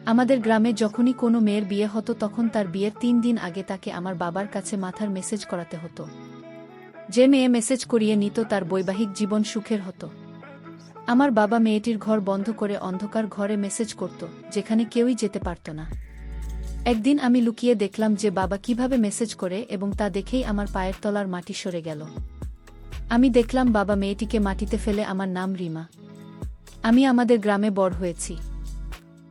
আমাদের গ্রামে যখনই কোনো মেয়ের বিয়ে হতো তখন তার বিয়ের ৩ দিন আগে তাকে আমার বাবার কাছে মাথার মেসেজ করাতে হতো। যে মেয়ে মেসেজ করিয়ে নিত তার বৈবাহিক জীবন সুখের হতো। আমার বাবা মেয়েটির ঘর বন্ধ করে অন্ধকার ঘরে মেসেজ করত, যেখানে কেউই যেতে পারত না। একদিন আমি লুকিয়ে দেখলাম যে বাবা কিভাবে মেসেজ করে এবং তা দেখেই আমার পায়ের তলার মাটি সরে গেল। আমি দেখলাম বাবা মেয়েটিকে মাটিতে ফেলে। আমার নাম রিমা। আমি আমাদের গ্রামে বড় হয়েছি।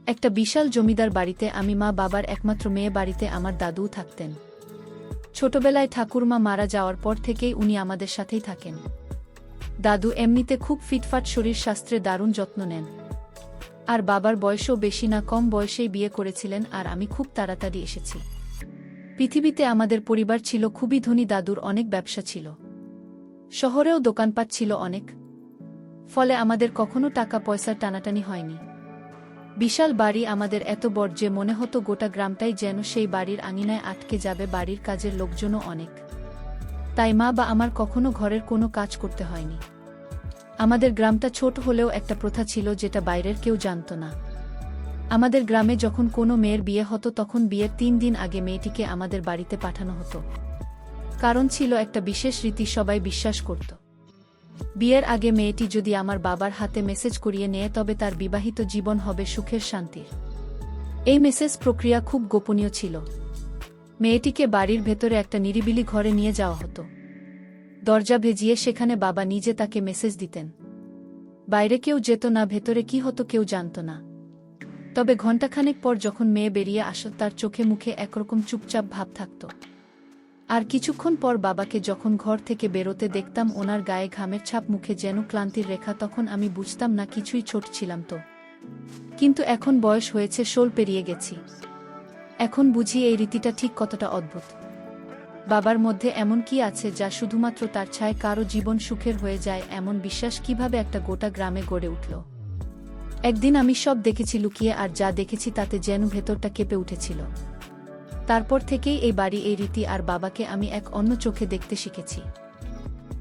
একটা বিশাল জমিদার বাড়িতে। আমি মা বাবার একমাত্র মেয়ে। বাড়িতে আমার দাদুও থাকতেন। ছোটবেলায় ঠাকুরমা মারা যাওয়ার পর থেকেই উনি আমাদের সাথেই থাকেন। দাদু এমনিতে খুব ফিটফাট শরীর, শাস্ত্রে দারুণ যত্ন নেন। আর বাবার বয়সও বেশি না, কম বয়সেই বিয়ে করেছিলেন। আর আমি খুব তাড়াতাড়ি এসেছি পৃথিবীতে। আমাদের পরিবার ছিল খুবই ধনী। দাদুর অনেক ব্যবসা ছিল, শহরেও দোকানপাট ছিল অনেক। ফলে আমাদের কখনো টাকা পয়সার টানাটানি হয়নি। বিশাল বাড়ি আমাদের, এত বড় যে মনে হতো গোটা গ্রামটাই যেন সেই বাড়ির আঙিনায় আটকে যাবে। বাড়ির কাজের লোকজনও অনেক, তাই মা বা আমার কখনো ঘরের কোনো কাজ করতে হয়নি। আমাদের গ্রামটা ছোট হলেও একটা প্রথা ছিল যেটা বাইরের কেউ জানত না। আমাদের গ্রামে যখন কোনো মেয়ের বিয়ে হতো তখন বিয়ের ৩ দিন আগে মেয়েটিকে আমাদের বাড়িতে পাঠানো হতো। কারণ ছিল একটা বিশেষ রীতি, সবাই বিশ্বাস করত বিয়ের আগে মেয়েটি যদি আমার বাবার হাতে মেসেজ করিয়ে নেয় তবে তার বিবাহিত জীবন হবে সুখের, শান্তির। এই মেসেজ প্রক্রিয়া খুব গোপনীয় ছিল। মেয়েটিকে বাড়ির ভেতরে একটা নিরিবিলি ঘরে নিয়ে যাওয়া হতো। দরজা ভেজিয়ে সেখানে বাবা নিজে তাকে মেসেজ দিতেন। বাইরে কেউ যেত না, ভেতরে কি হতো কেউ জানত না। তবে ঘণ্টাখানেক পর যখন মেয়ে বেরিয়ে আসত তার চোখে মুখে একরকম চুপচাপ ভাব থাকত। আর কিছুক্ষণ পর বাবাকে যখন ঘর থেকে বেরোতে দেখতাম ওনার গায়ে ঘামের ছাপ, মুখে যেন ক্লান্তির রেখা, তখন আমি বুঝতাম না কিছুই, ছোট ছিলাম তো। কিন্তু এখন বয়স হয়েছে, 16 পেরিয়ে গেছি। এখন বুঝি এই রীতিটা ঠিক কতটা অদ্ভুত। বাবার মধ্যে এমন কি আছে যা শুধুমাত্র তার ছায় কারো জীবন সুখের হয়ে যায়? এমন বিশ্বাস কিভাবে একটা গোটা গ্রামে গড়ে উঠল? একদিন আমি সব দেখেছি লুকিয়ে, আর যা দেখেছি তাতে যেন ভেতরটা কেঁপে উঠেছিল। তারপর থেকেই এই বাড়ি, এই রীতি আর বাবাকে আমি এক অন্য চোখে দেখতে শিখেছি।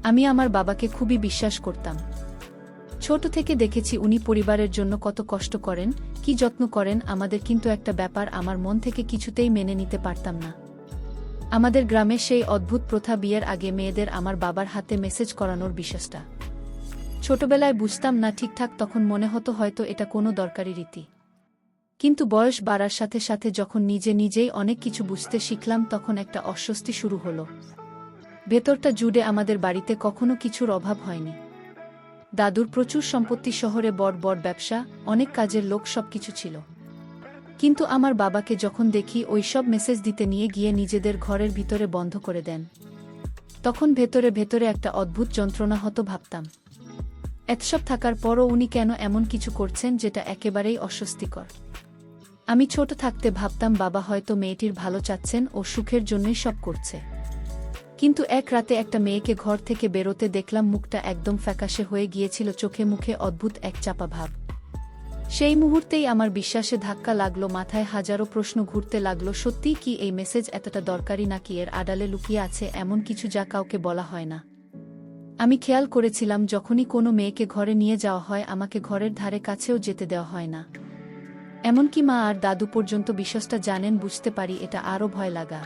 আমি আমার বাবাকে খুবই বিশ্বাস করতাম। ছোট থেকে দেখেছি উনি পরিবারের জন্য কত কষ্ট করেন, কি যত্ন করেন আমাদের। কিন্তু একটা ব্যাপার আমার মন থেকে কিছুতেই মেনে নিতে পারতাম না। আমাদের গ্রামে সেই অদ্ভুত প্রথা, বিয়ের আগে মেয়েদের আমার বাবার হাতে মেসেজ করানোর বিশ্বাসটা। ছোটবেলায় বুঝতাম না ঠিকঠাক, তখন মনে হতো হয়তো এটা কোনো দরকারি রীতি। কিন্তু বয়স বাড়ার সাথে সাথে যখন নিজে নিজেই অনেক কিছু বুঝতে শিখলাম তখন একটা অস্বস্তি শুরু হলো। ভেতরটা জুড়ে আমাদের বাড়িতে কখনো কিছুর অভাব হয়নি। দাদুর প্রচুর সম্পত্তি, শহরে বড় বড় ব্যবসা, অনেক কাজের লোক, সবকিছু ছিল। কিন্তু আমার বাবাকে যখন দেখি ওই সব মেসেজ দিতে নিয়ে গিয়ে নিজেদের ঘরের ভিতরে বন্ধ করে দেন, তখন ভেতরে ভেতরে একটা অদ্ভুত যন্ত্রণা হতো। ভাবতাম এতসব থাকার পরও উনি কেন এমন কিছু করছেন যেটা একেবারেই অস্বস্তিকর। আমি ছোট থাকতে ভাবতাম বাবা হয়তো মেয়েটির ভালো চাচ্ছেন ও সুখের জন্যই সব করছে। কিন্তু এক রাতে একটা মেয়েকে ঘর থেকে বেরোতে দেখলাম, মুখটা একদম ফ্যাকাশে হয়ে গিয়েছিল, চোখে মুখে অদ্ভুত এক চাপা ভাব। সেই মুহূর্তেই আমার বিশ্বাসে ধাক্কা লাগলো, মাথায় হাজারো প্রশ্ন ঘুরতে লাগলো। সত্যিই কি এই মেসেজ এতটা দরকারি, নাকি এর আড়ালে লুকিয়ে আছে এমন কিছু যা কাউকে বলা হয় না? আমি খেয়াল করেছিলাম যখনই কোনো মেয়েকে ঘরে নিয়ে যাওয়া হয় আমাকে ঘরের ধারে কাছেও যেতে দেওয়া হয় না। এমনকি মা আর দাদু পর্যন্ত বিশ্বাসটা জানেন। বুঝতে পারি এটা আরও ভয় লাগা।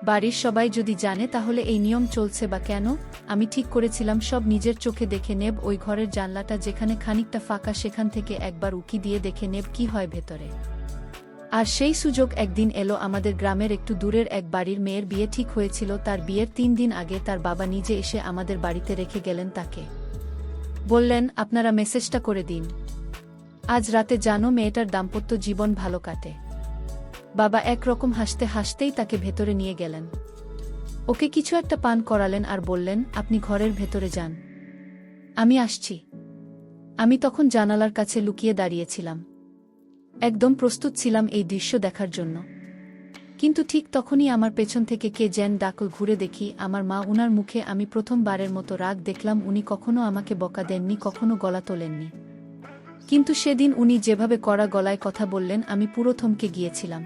বাড়ির সবাই যদি জানে তাহলে এই নিয়ম চলছে বা কেন? আমি ঠিক করেছিলাম সব নিজের চোখে দেখে নেব। ওই ঘরের জানলাটা যেখানে খানিকটা ফাঁকা সেখান থেকে একবার উকি দিয়ে দেখে নেব কি হয় ভেতরে। আর সেই সুযোগ একদিন এলো। আমাদের গ্রামের একটু দূরের এক বাড়ির মেয়ের বিয়ে ঠিক হয়েছিল। তার বিয়ের 3 দিন আগে তার বাবা নিজে এসে আমাদের বাড়িতে রেখে গেলেন তাকে। বললেন, আপনারা মেসেজটা করে দিন, আজ রাতে জানো মেয়েটার দাম্পত্য জীবন ভালো কাটে। বাবা একরকম হাসতে হাসতেই তাকে ভেতরে নিয়ে গেলেন। ওকে কিছু একটা পান করালেন আর বললেন, আপনি ঘরের ভেতরে যান, আমি আসছি। আমি তখন জানালার কাছে লুকিয়ে দাঁড়িয়েছিলাম, একদম প্রস্তুত ছিলাম এই দৃশ্য দেখার জন্য। কিন্তু ঠিক তখনই আমার পেছন থেকে কে যেন ডাকল। ঘুরে দেখি আমার মা। উনার মুখে আমি প্রথমবারের মতো রাগ দেখলাম। উনি কখনো আমাকে বকা দেননি, কখনো গলা তোলেননি। কিন্তু সেদিন উনি যেভাবে কড়া গলায় কথা বললেন আমি পুরো থমকে গিয়েছিলাম।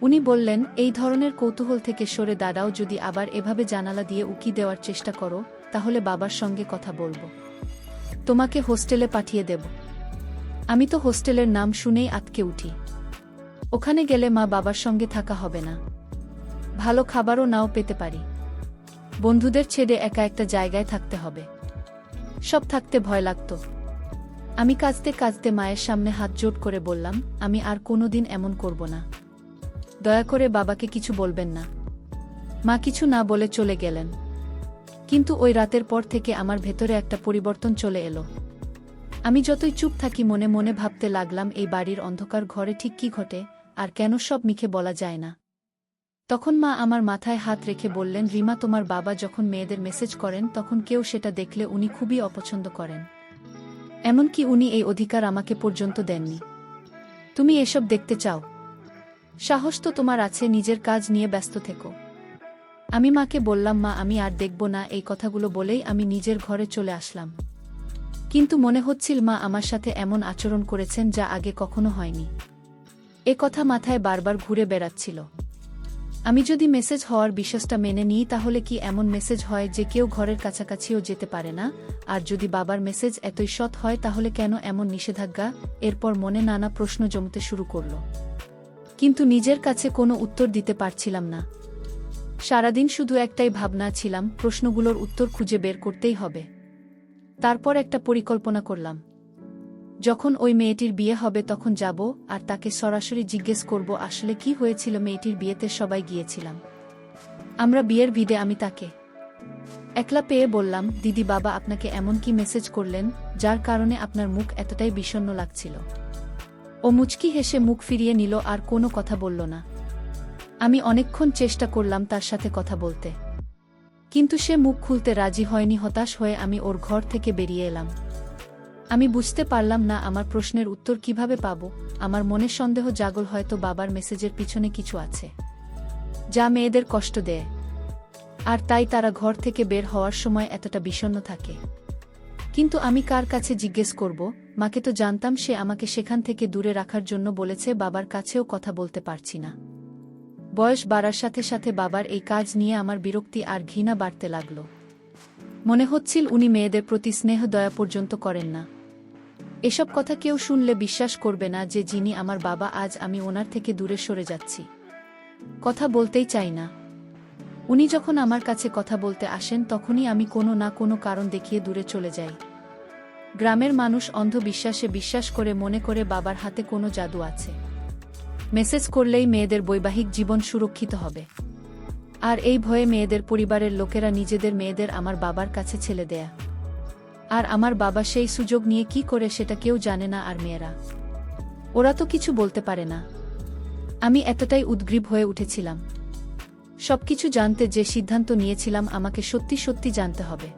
উনি বললেন, এই ধরনের কৌতূহল থেকে সরে দাঁড়াও। যদি আবার এভাবে জানালা দিয়ে উকি দেওয়ার চেষ্টা করো তাহলে বাবার সঙ্গে কথা বলবো, তোমাকে হোস্টেলে পাঠিয়ে দেব। আমি তো হোস্টেলের নাম শুনেই আঁতকে উঠি। ওখানে গেলে মা বাবার সঙ্গে থাকা হবে না, ভালো খাবারও নাও পেতে পারি, বন্ধুদের ছেড়ে একা একটা জায়গায় থাকতে হবে। সব থাকতে ভয় লাগত। আমি কাঁদতে কাঁদতে মায়ের সামনে হাত জোড় করে বললাম, আমি আর কোনোদিন এমন করব না, দয়া করে বাবাকে কিছু বলবেন না। মা কিছু না বলে চলে গেলেন। কিন্তু ওই রাতের পর থেকে আমার ভেতরে একটা পরিবর্তন চলে এলো। আমি যতই চুপ থাকি মনে মনে ভাবতে লাগলাম, এই বাড়ির অন্ধকার ঘরে ঠিক কী ঘটে, আর কেন সব মুখে বলা যায় না। তখন মা আমার মাথায় হাত রেখে বললেন, রিমা, তোমার বাবা যখন মেয়েদের মেসেজ করেন তখন কেউ সেটা দেখলে উনি খুবই অপছন্দ করেন। এমনকি উনি এই অধিকার আমাকে পর্যন্ত দেননি। তুমি এসব দেখতে চাও? সাহস তো তোমার আছে, নিজের কাজ নিয়ে ব্যস্ত থেকো। আমি মাকে বললাম, মা, আমি আর দেখব না। এই কথাগুলো বলেই আমি নিজের ঘরে চলে আসলাম। কিন্তু মনে হচ্ছিল মা আমার সাথে এমন আচরণ করেছেন যা আগে কখনো হয়নি। এ কথা মাথায় বারবার ঘুরে বেড়াচ্ছিল। আমি যদি মেসেজ হওয়ার বিশ্বাসটা মেনে নিই তাহলে কি এমন মেসেজ হয় যে কেউ ঘরের কাছাকাছিও যেতে পারে না? আর যদি বাবার মেসেজ এতই সৎ হয় তাহলে কেন এমন নিষেধাজ্ঞা? এরপর মনে নানা প্রশ্ন জমতে শুরু করল, কিন্তু নিজের কাছে কোনো উত্তর দিতে পারছিলাম না। সারাদিন শুধু একটাই ভাবনা ছিলাম, প্রশ্নগুলোর উত্তর খুঁজে বের করতেই হবে। তারপর একটা পরিকল্পনা করলাম। যখন ওই মেয়েটির বিয়ে হবে তখন যাব আর তাকে সরাসরি জিজ্ঞেস করব আসলে কি হয়েছিল। মেয়েটির বিয়েতে সবাই গিয়েছিলাম আমরা। বিয়ের ভিড়ে আমি তাকে একলা পেয়ে বললাম, দিদি, বাবা আপনাকে এমন কি মেসেজ করলেন যার কারণে আপনার মুখ এতটাই বিষণ্ণ লাগছিল? ও মুচকি হেসে মুখ ফিরিয়ে নিল আর কোনো কথা বলল না। আমি অনেকক্ষণ চেষ্টা করলাম তার সাথে কথা বলতে, কিন্তু সে মুখ খুলতে রাজি হয়নি। হতাশ হয়ে আমি ওর ঘর থেকে বেরিয়ে এলাম। আমি বুঝতে পারলাম না আমার প্রশ্নের উত্তর কিভাবে পাব। আমার মনে সন্দেহ জাগল, হয়তো বাবার মেসেজের পিছনে কিছু আছে যা মেয়েদের কষ্ট দেয়, আর তাই তারা ঘর থেকে বের হওয়ার সময় এতটা বিষণ্ণ থাকে। কিন্তু আমি কার কাছে জিজ্ঞেস করব? মাকে তো জানতাম, সে আমাকে সেখান থেকে দূরে রাখার জন্য বলেছে। বাবার কাছেও কথা বলতে পারছি না। বয়স বাড়ার সাথে সাথে বাবার এই কাজ নিয়ে আমার বিরক্তি আর ঘৃণা বাড়তে লাগল। মনে হচ্ছিল উনি মেয়েদের প্রতি স্নেহ দয়া পর্যন্ত করেন না। এসব কথা কেউ শুনলে বিশ্বাস করবে না যে যিনি আমার বাবা, আজ আমি ওনার থেকে দূরে সরে যাচ্ছি। কথা বলতেই চাই না। উনি যখন আমার কাছে কথা বলতে আসেন তখনই আমি কোনো না কোনো কারণ দেখিয়ে দূরে চলে যাই। গ্রামের মানুষ অন্ধবিশ্বাসে বিশ্বাস করে, মনে করে বাবার হাতে কোনো জাদু আছে। মেসেজ করলেই মেয়েদের বৈবাহিক জীবন সুরক্ষিত হবে। আর এই ভয়ে মেয়েদের পরিবারের লোকেরা নিজেদের মেয়েদের আমার বাবার কাছে ছেড়ে দেয়া। আর আমার বাবা সেই সুযোগ নিয়ে কি করে সেটা কেউ জানে না। আর মেয়েরা, ওরা তো কিছু বলতে পারে না। আমি এতটাই উদ্গ্রীব হয়ে উঠেছিলাম। সবকিছু জানতে যে সিদ্ধান্ত নিয়েছিলাম আমাকে সত্যি সত্যি জানতে হবে।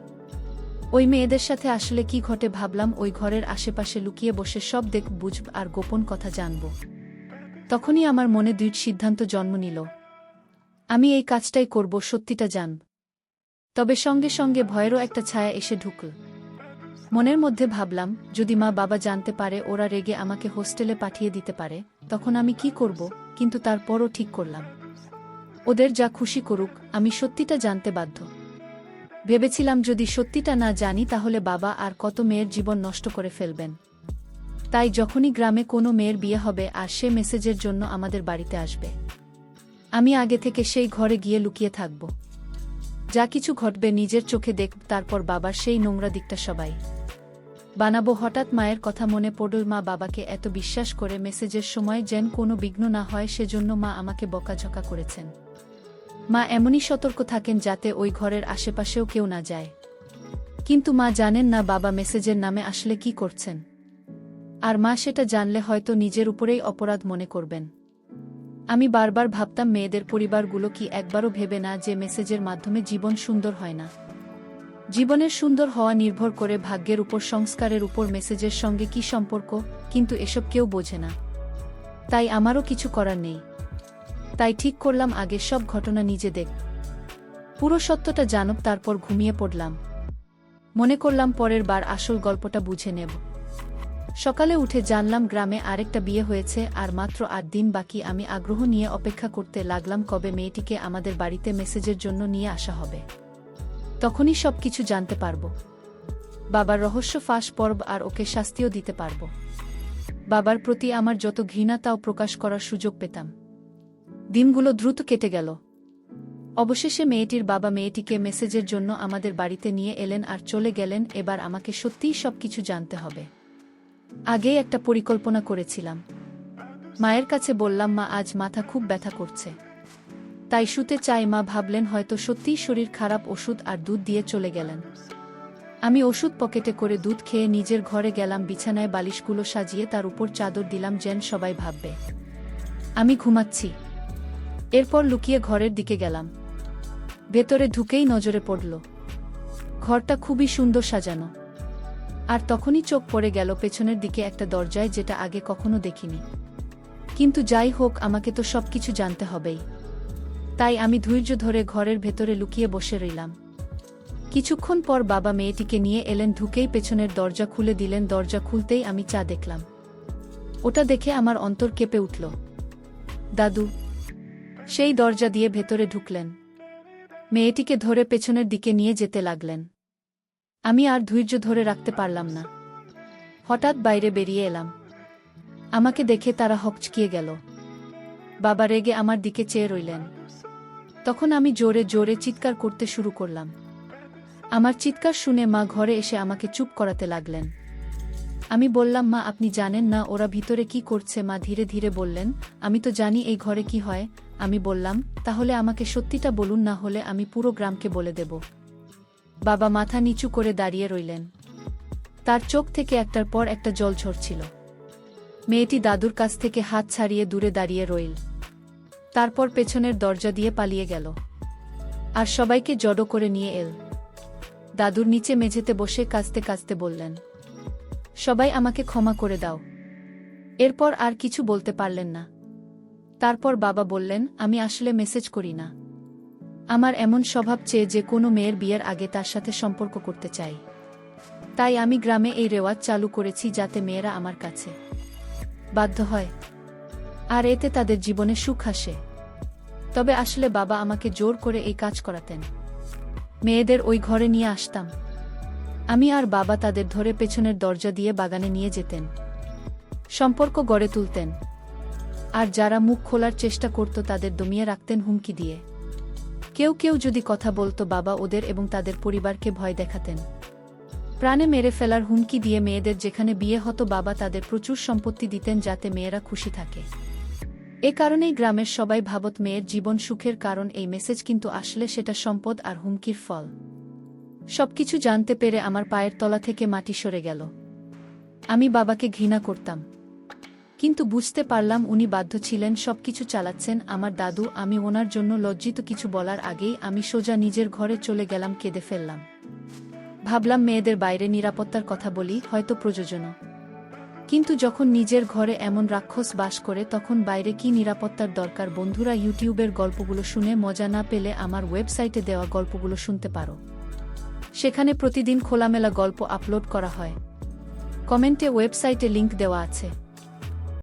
ওই মেয়েদের সাথে আসলে কি ঘটে ভাবলাম। ওই ঘরের আশেপাশে লুকিয়ে বসে সব বুঝব আর গোপন কথা জানব। তখনই আমার মনে দৃঢ় সিদ্ধান্ত জন্ম নিল, আমি এই কাজটাই করব, সত্যিটা জানব। তবে সঙ্গে সঙ্গে ভয়েরও একটা ছায়া এসে ঢুকল। মনের মধ্যে ভাবলাম, যদি মা বাবা জানতে পারে, ওরা রেগে আমাকে হোস্টেলে পাঠিয়ে দিতে পারে, তখন আমি কি করব? কিন্তু তারপরও ঠিক করলাম, ওদের যা খুশি করুক, আমি সত্যিটা জানতে বাধ্য। ভেবেছিলাম যদি সত্যিটা না জানি তাহলে বাবা আর কত মেয়ের জীবন নষ্ট করে ফেলবেন। তাই যখনই গ্রামে কোনো মেয়ের বিয়ে হবে আর সে মেসেজের জন্য আমাদের বাড়িতে আসবে, আমি আগে থেকে সেই ঘরে গিয়ে লুকিয়ে থাকব। যা কিছু ঘটবে নিজের চোখে দেখব। তারপর বাবার সেই নোংরা দিকটা সবাই বানাবো। হঠাৎ মায়ের কথা মনে পড়ল। মা বাবাকে এত বিশ্বাস করে মেসেজের সময় যেন কোনো বিঘ্ন না হয় সেজন্য মা আমাকে বকাঝকা করেছেন। মা এমনই সতর্ক থাকেন যাতে ওই ঘরের আশেপাশেও কেউ না যায়। কিন্তু মা জানেন না বাবা মেসেজের নামে আসলে কি করছেন। আর মা সেটা জানলে হয়তো নিজের উপরেই অপরাধ মনে করবেন। আমি বারবার ভাবতাম, মেয়েদের পরিবারগুলো কি একবারও ভেবে না যে মেসেজের মাধ্যমে জীবন সুন্দর হয় না? জীবনের সুন্দর হওয়া নির্ভর করে ভাগ্যের উপর, সংস্কারের উপর। মেসেজের সঙ্গে কি সম্পর্ক? কিন্তু এসব কেউ বোঝে না। তাই আমারও কিছু করার নেই। তাই ঠিক করলাম আগের সব ঘটনা নিজে দেখব, পুরো সত্যটা জানব। তারপর ঘুমিয়ে পড়লাম। মনে করলাম পরের বার আসল গল্পটা বুঝে নেব। সকালে উঠে জানলাম গ্রামে আরেকটা বিয়ে হয়েছে আর মাত্র 8 দিন বাকি। আমি আগ্রহ নিয়ে অপেক্ষা করতে লাগলাম কবে মেয়েটিকে আমাদের বাড়িতে মেসেজের জন্য নিয়ে আসা হবে। তখনই সবকিছু জানতে পারব, বাবার রহস্য ফাঁস পর্ব আর ওকে শাস্তিও দিতে পারব। বাবার প্রতি আমার যত ঘৃণা তাও প্রকাশ করার সুযোগ পেতাম। দিনগুলো দ্রুত কেটে গেল। অবশেষে মেয়েটির বাবা মেয়েটিকে মেসেজের জন্য আমাদের বাড়িতে নিয়ে এলেন আর চলে গেলেন। এবার আমাকে সত্যিই সবকিছু জানতে হবে। আগেই একটা পরিকল্পনা করেছিলাম। মায়ের কাছে বললাম, মা, আজ মাথা খুব ব্যথা করছে, তাই শুতে চাই। মা ভাবলেন হয়তো সত্যিই শরীর খারাপ, ওষুধ আর দুধ দিয়ে চলে গেলেন। আমি ওষুধ পকেটে করে দুধ খেয়ে নিজের ঘরে গেলাম। বিছানায় বালিশগুলো সাজিয়ে তার উপর চাদর দিলাম, যেন সবাই ভাববে আমি ঘুমাচ্ছি। এরপর লুকিয়ে ঘরের দিকে গেলাম। ভেতরে ঢুকেই নজরে পড়ল ঘরটা খুবই সুন্দর সাজানো। আর তখনই চোখ পড়ে গেল পেছনের দিকে একটা দরজায়, যেটা আগে কখনো দেখিনি। কিন্তু যাই হোক, আমাকে তো সবকিছু জানতে হবেই। তাই আমি ধৈর্য ধরে ঘরের ভেতরে লুকিয়ে বসে রইলাম। কিছুক্ষণ পর বাবা মেয়েটিকে নিয়ে এলেন। ঢুকেই পেছনের দরজা খুলে দিলেন। দরজা খুলতেই আমি চা দেখলাম। ওটা দেখে আমার অন্তর কেঁপে উঠল। দাদু সেই দরজা দিয়ে ভেতরে ঢুকলেন। মেয়েটিকে ধরে পেছনের দিকে নিয়ে যেতে লাগলেন। আমি আর ধৈর্য ধরে রাখতে পারলাম না। হঠাৎ বাইরে বেরিয়ে এলাম। আমাকে দেখে তারা হকচকিয়ে গেল। বাবা রেগে আমার দিকে চেয়ে রইলেন। তখন আমি জোরে জোরে চিৎকার করতে শুরু করলাম। আমার চিৎকার শুনে মা ঘরে এসে আমাকে চুপ করাতে লাগলেন। আমি বললাম, মা, আপনি জানেন না ওরা ভিতরে কি করছে? মা ধীরে ধীরে বললেন, আমি তো জানি এই ঘরে কি হয়। আমি বললাম, তাহলে আমাকে সত্যিটা বলুন, না হলে আমি পুরো গ্রামকে বলে দেব। বাবা মাথা নিচু করে দাঁড়িয়ে রইলেন। তার চোখ থেকে একটার পর একটা জল ঝরছিল। মেয়েটি দাদুর কাছ থেকে হাত ছাড়িয়ে দূরে দাঁড়িয়ে রইল। তারপর পেছনের দরজা দিয়ে পালিয়ে গেল আর সবাইকে জড়ো করে নিয়ে এল। দাদুর নিচে মেঝেতে বসে কাঁদতে কাঁদতে বললেন, সবাই আমাকে ক্ষমা করে দাও। এরপর আর কিছু বলতে পারলেন না। তারপর বাবা বললেন, আমি আসলে মেসেজ করি না। আমার এমন স্বভাব যে কোনো মেয়ের বিয়ের আগে তার সাথে সম্পর্ক করতে চাই। তাই আমি গ্রামে এই রেওয়াজ চালু করেছি, যাতে মেয়েরা আমার কাছে বাধ্য হয় আর এতে তাদের জীবনে সুখ আসে। তবে আসলে বাবা আমাকে জোর করে এই কাজ করাতেন। মেয়েদের ওই ঘরে নিয়ে আসতাম আমি, আর বাবা তাদের ধরে পেছনের দরজা দিয়ে বাগানে নিয়ে যেতেন। সম্পর্ক গড়ে তুলতেন। আর যারা মুখ খোলার চেষ্টা করত তাদের দমিয়ে রাখতেন হুমকি দিয়ে। কেউ কেউ যদি কথা বলতো, বাবা ওদের এবং তাদের পরিবারকে ভয় দেখাতেন। প্রাণে মেরে ফেলার হুমকি দিয়ে মেয়েদের যেখানে বিয়ে হতো, বাবা তাদের প্রচুর সম্পত্তি দিতেন, যাতে মেয়েরা খুশি থাকে। এ কারণেই গ্রামের সবাই ভাবত মেয়ের জীবন সুখের কারণ। এই মেসেজ কিন্তু আসলে সেটা সম্পদ আর হুমকির ফল। সবকিছু জানতে পেরে আমার পায়ের তলা থেকে মাটি সরে গেল। আমি বাবাকে ঘৃণা করতাম, কিন্তু বুঝতে পারলাম উনি বাধ্য ছিলেন। সবকিছু চালাচ্ছেন আমার দাদু। আমি ওনার জন্য লজ্জিত। কিছু বলার আগেই আমি সোজা নিজের ঘরে চলে গেলাম। কেঁদে ফেললাম। ভাবলাম মেয়েদের বাইরে নিরাপত্তার কথা বলি, হয়তো প্রয়োজনও। কিন্তু যখন নিজের ঘরে এমন রাক্ষস বাস করে, তখন বাইরে কি নিরাপত্তার দরকার? বন্ধুরা, ইউটিউবের গল্পগুলো শুনে মজা না পেলে আমার ওয়েবসাইটে দেওয়া গল্পগুলো শুনতে পারো। সেখানে প্রতিদিন খোলামেলা গল্প আপলোড করা হয়। কমেন্টে ওয়েবসাইটে লিংক দেওয়া আছে।